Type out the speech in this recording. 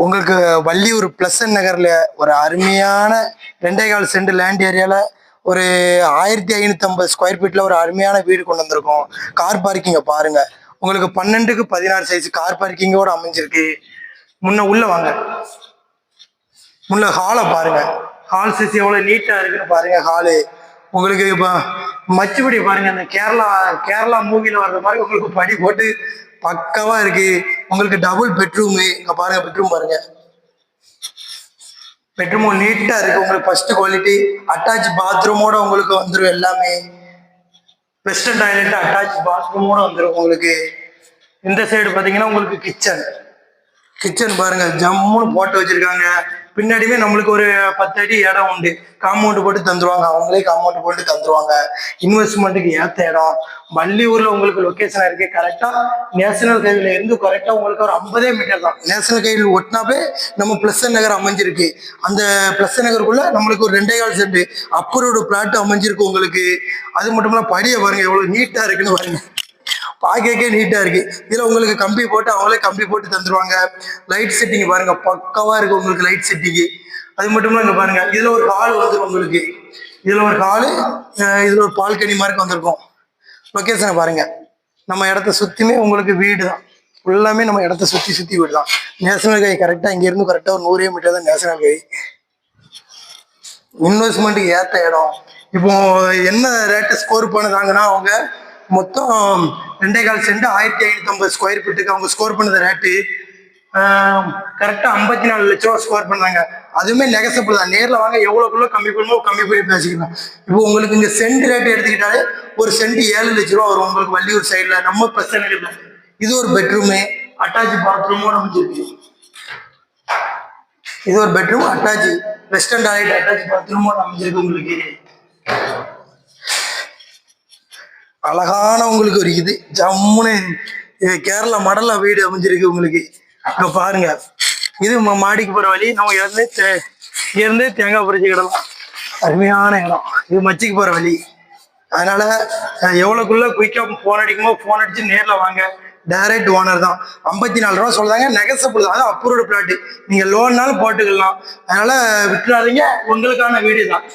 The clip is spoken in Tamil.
உங்களுக்கு வள்ளியூர் பிளசன்ட் நகர்ல ஒரு அருமையான 2.25 சென்ட் லேண்ட் ஏரியால ஒரு 1550 ஸ்கொயர் ஃபீட்ல ஒரு அருமையான வீடு கொண்டு வந்திருக்கோம். கார் பார்க்கிங்க பாருங்க. உங்களுக்கு 12க்கு 16 சைஸ் கார் பார்க்கிங்கோட அமைஞ்சிருக்கு. முன்ன உள்ள வாங்க, முன்ன ஹாலை பாருங்க. ஹால் சைஸ் எவ்வளவு நீட்டா இருக்குன்னு பாருங்க. ஹாலு உங்களுக்கு இப்போ மச்சுப்படி பாருங்க. அந்த கேரளா மூவில வர்ற மாதிரி உங்களுக்கு படி போட்டு பக்கவா இருக்கு. உங்களுக்கு டபுள் பெட்ரூமு இங்க பாருங்க. பெட்ரூம் பாருங்க. பெட்ரூம் நீட்டா இருக்கு. உங்களுக்கு ஃபர்ஸ்ட் குவாலிட்டி அட்டாச் பாத்ரூமோட உங்களுக்கு வந்துடும். எல்லாமே வெஸ்டர்ன் டாய்லெட் அட்டாச் பாத்ரூமோட வந்துடும். உங்களுக்கு இந்த சைடு பாத்தீங்கன்னா உங்களுக்கு கிச்சன் பாருங்க. ஜம்முன்னு போட்டு வச்சிருக்காங்க. பின்னாடியுமே நம்மளுக்கு ஒரு 10 அடி இடம் உண்டு. காம்பவுண்ட் போட்டு தந்துருவாங்க. அவங்களே காம்பவுண்ட் போட்டு தந்துருவாங்க. இன்வெஸ்ட்மெண்ட்டுக்கு ஏற்ற இடம். வள்ளியூர்ல உங்களுக்கு லொக்கேஷன் இருக்கு. கரெக்டா நேஷனல் ஹைவேல இருந்து கரெக்டா உங்களுக்கு ஒரு 50 மீட்டர் தான். நேஷனல் ஹைவே ஒட்டினாவே நம்ம பிளசன்ட் நகர் அமைஞ்சிருக்கு. அந்த பிளசன்ட் நகருக்குள்ள நம்மளுக்கு ஒரு 2.25 சென்ட் அப்பரோட பிளாட் அமைஞ்சிருக்கு உங்களுக்கு. அது மட்டும் இல்ல படியை பாருங்க எவ்வளவு நீட்டா இருக்குன்னு பாருங்க. பார்க்கவே நீட்டா இருக்கு. இதுல உங்களுக்கு கம்பி போட்டு அவங்களே கம்பி போட்டு தந்துருவாங்க. லைட் செட்டிங் பாருங்க பக்கவா இருக்கு உங்களுக்கு லைட் செட்டிங். அது மட்டும் இங்க பாருங்க. இதுல ஒரு ஹால் வந்துடும் உங்களுக்கு. இதுல ஒரு ஹாலு, இதுல ஒரு பால்கனி மாதிரி வந்திருக்கும். லொக்கேஷனை பாருங்க. நம்ம இடத்த சுத்தியுமே உங்களுக்கு வீடு தான். எல்லாமே நம்ம இடத்த சுத்தி வீடு தான். நேஷனல் ஹைவே கரெக்டா இங்க இருந்து கரெக்டா ஒரு 100 மீட்டர் தான் நேஷனல் ஹைவே. இன்வெஸ்ட்மெண்ட்டுக்கு ஏற்ற இடம். இப்போ என்ன ரேட்டு ஸ்கோர் பண்ணுறாங்கன்னா அவங்க மொத்தம் 2.25 சென்ட் 1550 ஸ்கொயர் ஃபீட்டுக்கு அவங்க ஸ்கோர் பண்ணது ரேட்டு கரெக்டா 54 லட்ச ரூபா ஸ்கோர் பண்ணாங்க. அதுவுமே நெகசபிள் தான். நேரில் வாங்க, எவ்வளோக்குள்ள கம்மி பண்ணுமோ கம்மி பண்ணி பேசிக்கலாம். இப்போ உங்களுக்கு இங்கே சென்ட் ரேட் எடுத்துக்கிட்டாலே ஒரு சென்ட் 7 லட்ச ரூபா வரும் உங்களுக்கு வள்ளியூர் சைடில் நம்ம பிரச்சனை இல்லை. இது ஒரு பெட்ரூமு அட்டாச் பாத்ரூமோட அமைஞ்சிருக்கு. இது ஒரு bedroom attach western toilet attach பாத்ரூமோட அமைஞ்சிருக்கு உங்களுக்கு. அழகான உங்களுக்கு ஒரு இது ஜம்முன்னு கேரளா மடலா வீடு அமைஞ்சிருக்கு உங்களுக்கு. இங்க பாருங்க. இது மாடிக்கு போற வழி. நம்ம இருந்து தேங்காய் பறிச்சுக்கிடலாம். அருமையான இடம். இது மச்சிக்கு போற வழி. அதனால எவ்வளவுக்குள்ள குயிக்கா போன் அடிக்குமோ போன் அடிச்சு நேர்ல வாங்க. டைரக்ட் ஓனர் தான். 54 ரூபா சொல்றாங்க. நெகசபிள் தான். அது அப்ரூவ்டு பிளாட். நீங்க லோன்னாலும் போட்டுக்கலாம். அதனால விட்டுறாதீங்க. உங்களுக்கான வீடு தான்.